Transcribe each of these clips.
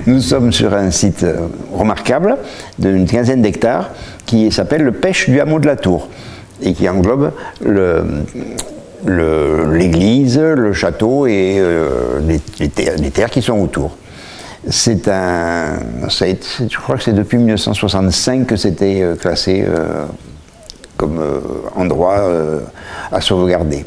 Nous sommes sur un site remarquable d'une quinzaine d'hectares qui s'appelle le Pêche du hameau de la Tour et qui englobe l'église, le château et les terres qui sont autour. Je crois que c'est depuis 1965 que c'était classé comme endroit à sauvegarder.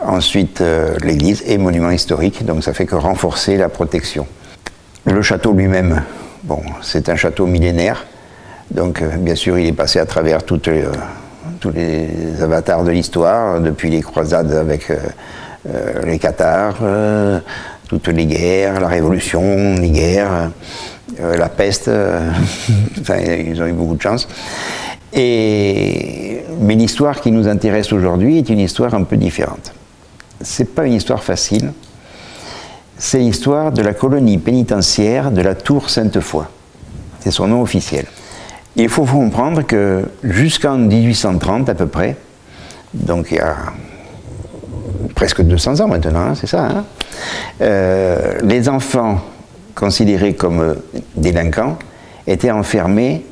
Ensuite, l'église est monument historique, donc ça fait que renforcer la protection. Le château lui-même, bon, c'est un château millénaire, donc bien sûr il est passé à travers tous les avatars de l'histoire, depuis les croisades avec les Cathares, toutes les guerres, la Révolution, les guerres, la peste, enfin, ils ont eu beaucoup de chance. Mais l'histoire qui nous intéresse aujourd'hui est une histoire un peu différente. C'est pas une histoire facile. C'est l'histoire de la colonie pénitentiaire de la Tour Sainte-Foy. C'est son nom officiel. Il faut comprendre que jusqu'en 1830 à peu près, donc il y a presque 200 ans maintenant, hein, c'est ça, hein, les enfants considérés comme délinquants étaient enfermés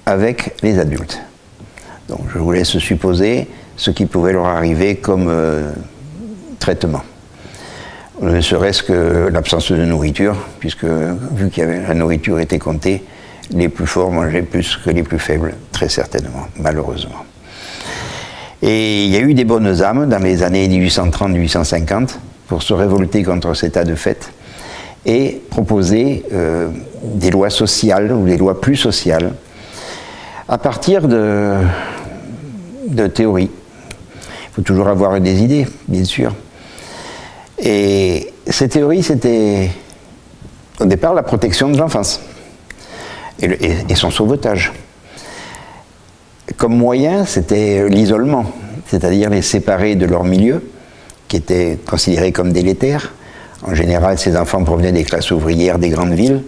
avec les adultes. Donc je vous laisse supposer ce qui pouvait leur arriver comme traitement. Ne serait-ce que l'absence de nourriture, puisque vu que la nourriture était comptée, les plus forts mangeaient plus que les plus faibles, très certainement, malheureusement. Et il y a eu des bonnes âmes dans les années 1830-1850 pour se révolter contre cet état de fait et proposer des lois sociales ou des lois plus sociales à partir de théories. Il faut toujours avoir des idées, bien sûr. Et cette théorie, c'était au départ la protection de l'enfance et son sauvetage. Comme moyen, c'était l'isolement, c'est-à-dire les séparer de leur milieu, qui était considéré comme délétère. En général, ces enfants provenaient des classes ouvrières des grandes villes.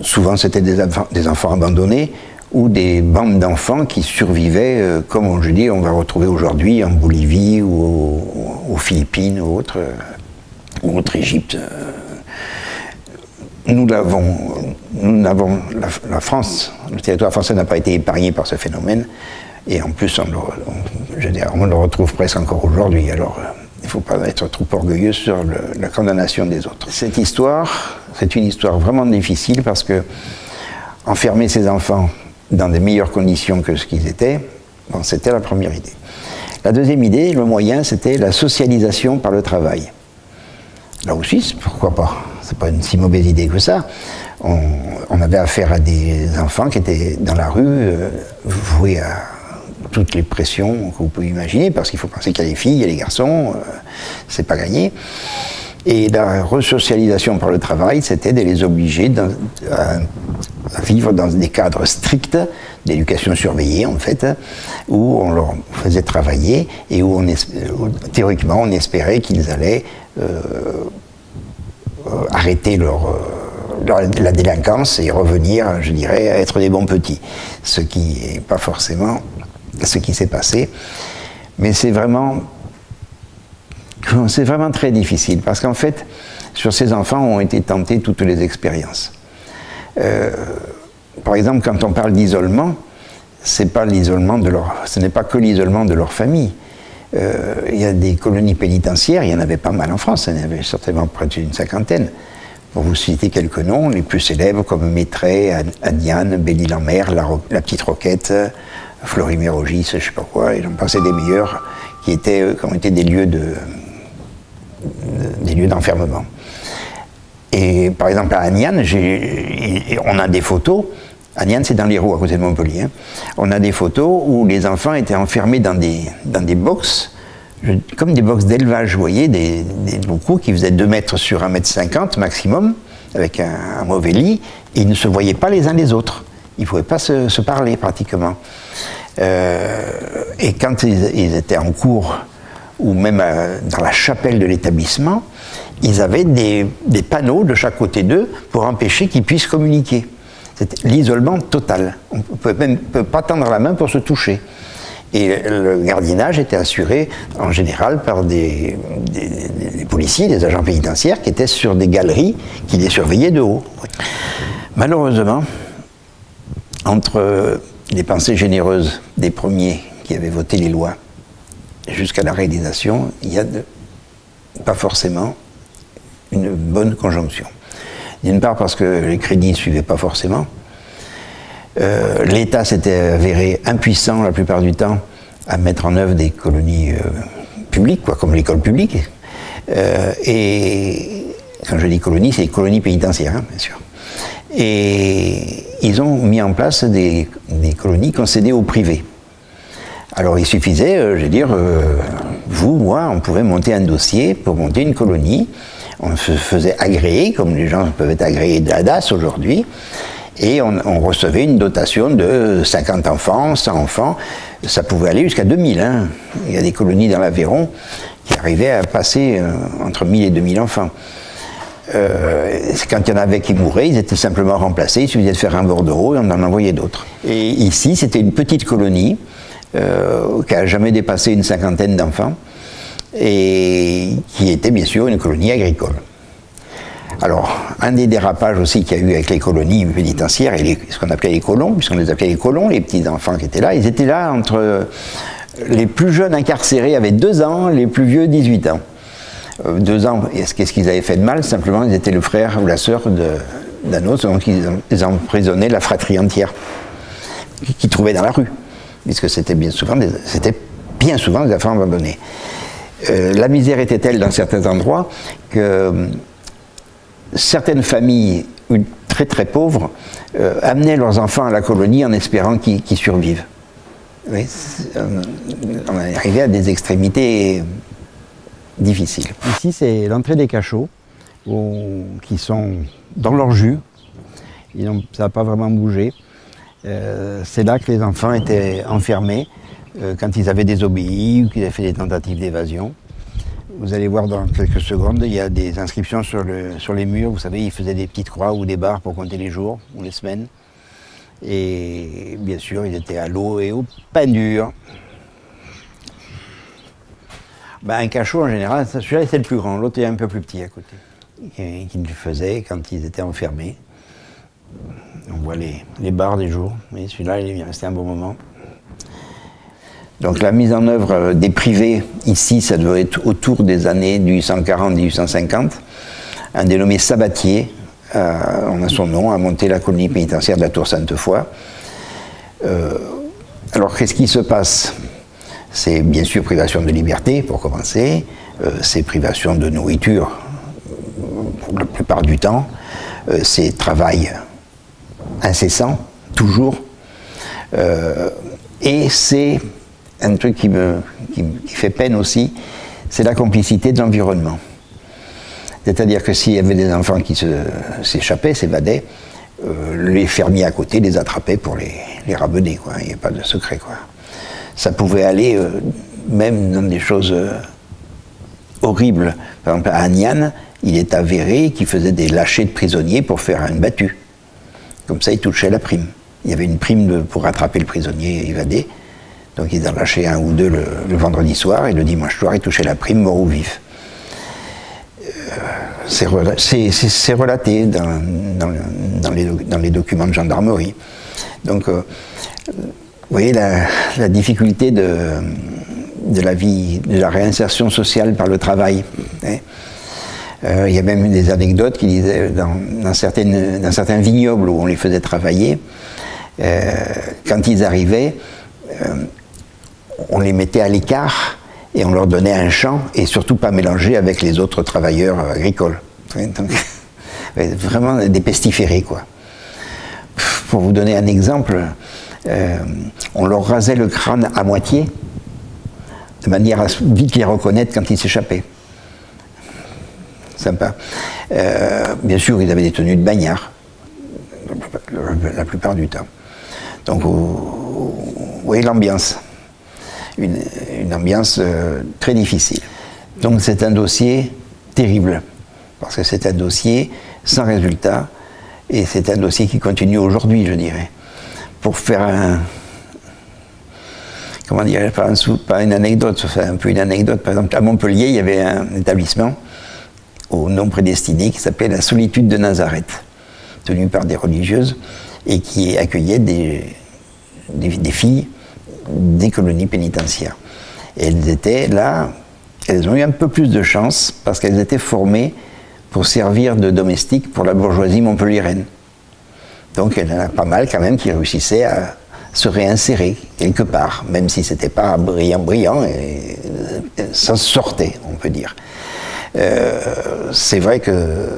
Souvent, c'était des enfants abandonnés ou des bandes d'enfants qui survivaient, comme je dis, on va retrouver aujourd'hui en Bolivie ou aux Philippines ou autre Égypte. La France, le territoire français n'a pas été épargné par ce phénomène, et en plus on le retrouve presque encore aujourd'hui, alors il ne faut pas être trop orgueilleux sur la condamnation des autres. Cette histoire, c'est une histoire vraiment difficile parce que enfermer ces enfants dans des meilleures conditions que ce qu'ils étaient, bon, c'était la première idée. La deuxième idée, le moyen, c'était la socialisation par le travail. Là aussi, pourquoi pas? C'est pas une si mauvaise idée que ça. On avait affaire à des enfants qui étaient dans la rue, voués à toutes les pressions que vous pouvez imaginer, parce qu'il faut penser qu'il y a les filles, il y a les garçons, c'est pas gagné. Et la resocialisation par le travail, c'était de les obliger à vivre dans des cadres stricts d'éducation surveillée, en fait, où on leur faisait travailler et où théoriquement on espérait qu'ils allaient arrêter la délinquance et revenir, je dirais, à être des bons petits. Ce qui n'est pas forcément ce qui s'est passé. Mais c'est vraiment très difficile, parce qu'en fait, sur ces enfants ont été tentées toutes les expériences. Par exemple, quand on parle d'isolement, ce n'est pas que l'isolement de leur famille. Il y a des colonies pénitentiaires, il y en avait pas mal en France, il y en avait certainement près d'une cinquantaine. Pour vous citer quelques noms, les plus célèbres comme Maitray, Adiane, Belle-Île-en-Mer, la Petite Roquette, Fleury-Mérogis, je ne sais pas quoi, et j'en passais des meilleurs, qui ont été des lieux d'enfermement. Et par exemple à Aniane, on a des photos. Aniane, c'est dans l'Hérault, à côté de Montpellier. Hein. On a des photos où les enfants étaient enfermés dans des box, comme des box d'élevage, vous voyez, des locaux qui faisaient 2 mètres sur 1,50 m maximum, avec un mauvais lit, et ils ne se voyaient pas les uns les autres. Ils ne pouvaient pas se parler pratiquement. Et quand ils étaient en cours, ou même dans la chapelle de l'établissement, ils avaient des panneaux de chaque côté d'eux pour empêcher qu'ils puissent communiquer. C'était l'isolement total. On ne peut même pas tendre la main pour se toucher. Et le gardiennage était assuré en général par des policiers, des agents pénitentiaires qui étaient sur des galeries qui les surveillaient de haut. Malheureusement, entre les pensées généreuses des premiers qui avaient voté les lois jusqu'à la réalisation, il n'y a pas forcément une bonne conjonction. D'une part parce que les crédits ne suivaient pas forcément. L'État s'était avéré impuissant la plupart du temps à mettre en œuvre des colonies publiques, quoi, comme l'école publique. Et quand je dis colonies, c'est des colonies pénitentiaires, hein, bien sûr. Et ils ont mis en place des colonies concédées au privé. Alors il suffisait, je veux dire, vous, moi, on pouvait monter un dossier pour monter une colonie. On se faisait agréer, comme les gens peuvent être agréés de la DAS aujourd'hui, et on recevait une dotation de 50 enfants, 100 enfants. Ça pouvait aller jusqu'à 2000. Hein. Il y a des colonies dans l'Aveyron qui arrivaient à passer entre 1000 et 2000 enfants. Quand il y en avait qui mouraient, ils étaient simplement remplacés, il suffisait de faire un bordereau et on en envoyait d'autres. Et ici, c'était une petite colonie qui n'a jamais dépassé une cinquantaine d'enfants et qui était bien sûr une colonie agricole. Alors, un des dérapages aussi qu'il y a eu avec les colonies pénitentiaires et ce qu'on appelait les colons, puisqu'on les appelait les colons, les petits enfants qui étaient là, ils étaient là entre les plus jeunes incarcérés avaient 2 ans, les plus vieux 18 ans. 2 ans, qu'est-ce qu'ils avaient fait de mal? Simplement, ils étaient le frère ou la sœur d'un autre, donc ils emprisonnaient la fratrie entière, qu'ils trouvaient dans la rue, puisque c'était bien souvent des enfants abandonnés. La misère était telle dans certains endroits que certaines familles très très pauvres amenaient leurs enfants à la colonie en espérant qu'ils survivent. Oui, on est arrivé à des extrémités difficiles. Ici, c'est l'entrée des cachots qui sont dans leur jus. Ça n'a pas vraiment bougé. C'est là que les enfants étaient enfermés quand ils avaient désobéi ou qu'ils avaient fait des tentatives d'évasion. Vous allez voir dans quelques secondes, il y a des inscriptions sur les murs. Vous savez, ils faisaient des petites croix ou des barres pour compter les jours ou les semaines. Et bien sûr, ils étaient à l'eau et au pain dur. Ben, un cachot, en général, celui-là c'est le plus grand, l'autre est un peu plus petit à côté. Qu'ils le faisaient quand ils étaient enfermés. On voit les barres des jours. Oui, celui-là, il est resté un bon moment. Donc la mise en œuvre des privés, ici, ça devait être autour des années 1840-1850. Un dénommé Sabatier, on a son nom, a monté la colonie pénitentiaire de la Tour Sainte-Foy. Alors qu'est-ce qui se passe? C'est bien sûr privation de liberté, pour commencer. C'est privation de nourriture, pour la plupart du temps. C'est travail incessant, toujours. Et c'est un truc qui fait peine aussi, c'est la complicité de l'environnement. C'est-à-dire que s'il y avait des enfants qui s'échappaient, s'évadaient, les fermiers à côté les attrapaient pour les rabener, quoi. Il n'y a pas de secret, quoi. Ça pouvait aller même dans des choses horribles. Par exemple, à Agnan, il est avéré qu'il faisait des lâchers de prisonniers pour faire une battue. Comme ça, il touchait la prime. Il y avait une prime pour rattraper le prisonnier évadé. Donc ils en lâchaient 1 ou 2 le vendredi soir et le dimanche soir, ils touchaient la prime mort ou vif. C'est relaté dans les documents de gendarmerie. Donc, vous voyez la difficulté de la vie, de la réinsertion sociale par le travail. Hein. Il y a même des anecdotes qui disaient, dans certains vignobles où on les faisait travailler, quand ils arrivaient, on les mettait à l'écart et on leur donnait un champ et surtout pas mélangé avec les autres travailleurs agricoles. Donc, vraiment des pestiférés, quoi. Pour vous donner un exemple, on leur rasait le crâne à moitié de manière à vite les reconnaître quand ils s'échappaient. Sympa. Bien sûr, ils avaient des tenues de bagnards la plupart du temps. Donc, vous voyez l'ambiance. Une ambiance très difficile. Donc c'est un dossier terrible, parce que c'est un dossier sans résultat, et c'est un dossier qui continue aujourd'hui, je dirais. Pour faire comment dire, pas une anecdote, enfin un peu une anecdote. Par exemple, à Montpellier, il y avait un établissement au nom prédestiné qui s'appelait la Solitude de Nazareth, tenu par des religieuses et qui accueillait des filles des colonies pénitentiaires. Et elles étaient là, elles ont eu un peu plus de chance parce qu'elles étaient formées pour servir de domestiques pour la bourgeoisie montpelliéraine. Donc il y en a pas mal quand même qui réussissaient à se réinsérer quelque part, même si c'était pas brillant, et ça sortait, on peut dire. C'est vrai que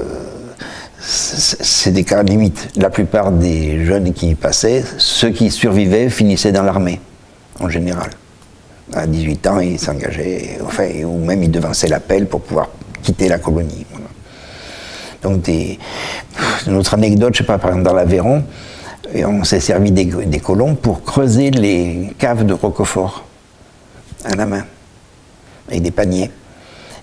c'est des cas limites. La plupart des jeunes qui y passaient, ceux qui survivaient finissaient dans l'armée, en général. À 18 ans, ils s'engageaient, enfin, ou même ils devançaient l'appel pour pouvoir quitter la colonie. Voilà. Donc, une autre anecdote, je ne sais pas, par exemple, dans l'Aveyron, on s'est servi des colons pour creuser les caves de Roquefort à la main, avec des paniers.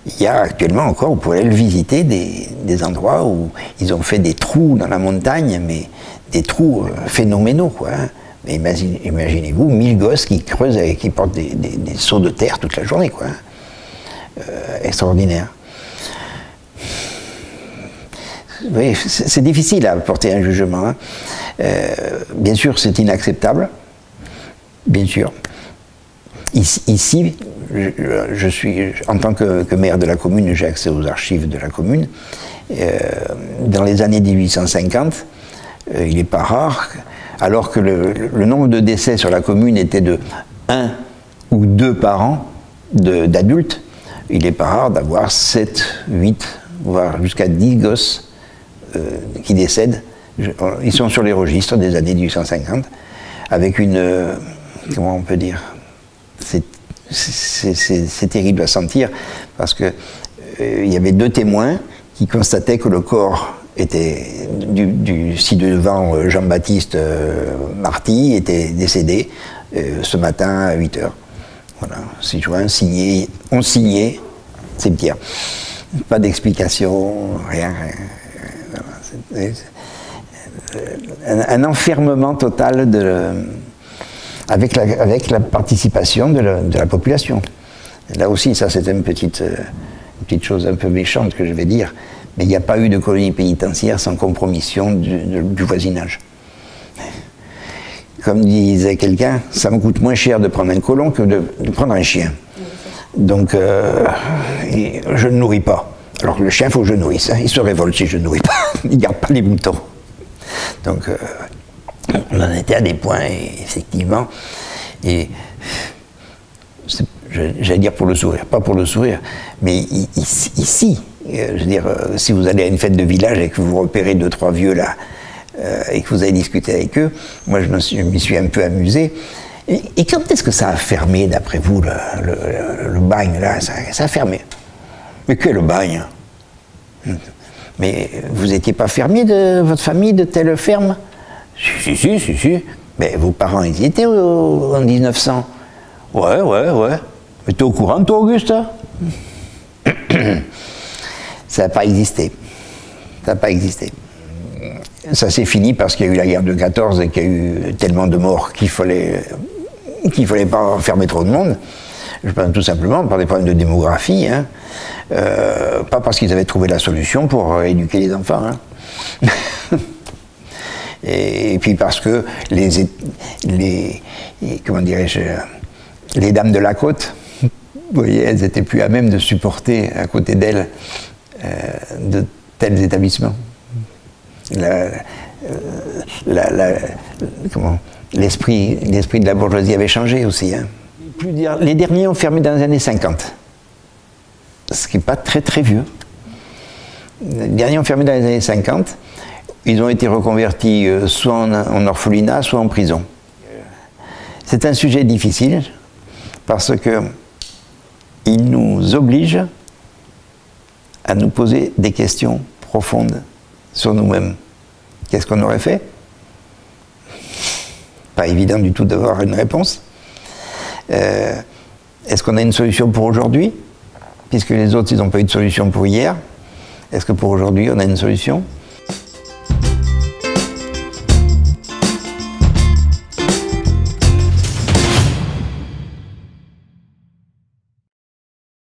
Il y a actuellement encore, vous pouvez le visiter, des endroits où ils ont fait des trous dans la montagne, mais des trous phénoménaux, quoi. Mais imaginez-vous, 1000 gosses qui creusent et qui portent des seaux de terre toute la journée, quoi. Extraordinaire. Oui, c'est difficile à porter un jugement. Hein. Bien sûr, c'est inacceptable. Bien sûr. Ici, je suis, en tant que maire de la commune, j'ai accès aux archives de la commune. Dans les années 1850, il n'est pas rare, alors que le nombre de décès sur la commune était de 1 ou 2 par an d'adultes, il n'est pas rare d'avoir 7, 8, voire jusqu'à 10 gosses qui décèdent. Ils sont sur les registres des années 1850, avec une... comment on peut dire, c'est terrible à sentir, parce que il y avait 2 témoins qui constataient que le corps était du ci-devant Jean-Baptiste Marty était décédé ce matin à 8 h. Voilà, 6 juin, signé, on signait, cimetière. Pas d'explication, rien. Voilà, un enfermement total avec la participation de la population. Là aussi, ça c'est une petite chose un peu méchante que je vais dire, mais il n'y a pas eu de colonie pénitentiaire sans compromission du voisinage. Comme disait quelqu'un, ça me coûte moins cher de prendre un colon que de prendre un chien. Donc, je ne nourris pas. Alors que le chien, il faut que je nourrisse. Hein. Il se révolte si je ne nourris pas. Il ne garde pas les moutons. Donc, on en était à des points, effectivement. Et j'allais dire pour le sourire, pas pour le sourire, mais ici, je veux dire, si vous allez à une fête de village et que vous repérez 2, 3 vieux là, et que vous avez discuté avec eux, moi je m'y suis un peu amusé. Et quand est-ce que ça a fermé, d'après vous, le bagne là, ça a fermé? Mais que le bagne? Mais vous n'étiez pas fermier de votre famille de telle ferme? Si. Mais vos parents, ils y étaient en 1900. Ouais. Mais t'es au courant, toi, Auguste? Ça n'a pas existé. Ça n'a pas existé. Ça s'est fini parce qu'il y a eu la guerre de 14 et qu'il y a eu tellement de morts qu'il fallait pas enfermer trop de monde. Je pense tout simplement par des problèmes de démographie, hein. Pas parce qu'ils avaient trouvé la solution pour éduquer les enfants. Hein. Et puis parce que comment dirais-je, les dames de la côte, vous voyez, elles n'étaient plus à même de supporter à côté d'elles de tels établissements. L'esprit de la bourgeoisie avait changé aussi. Hein. Les derniers ont fermé dans les années 50, ce qui n'est pas très vieux. Les derniers ont fermé dans les années 50. Ils ont été reconvertis soit en orphelinat, soit en prison. C'est un sujet difficile parce qu'il nous oblige à nous poser des questions profondes sur nous-mêmes. Qu'est-ce qu'on aurait fait? Pas évident du tout d'avoir une réponse. Est-ce qu'on a une solution pour aujourd'hui? Puisque les autres, ils n'ont pas eu de solution pour hier. Est-ce que pour aujourd'hui, on a une solution?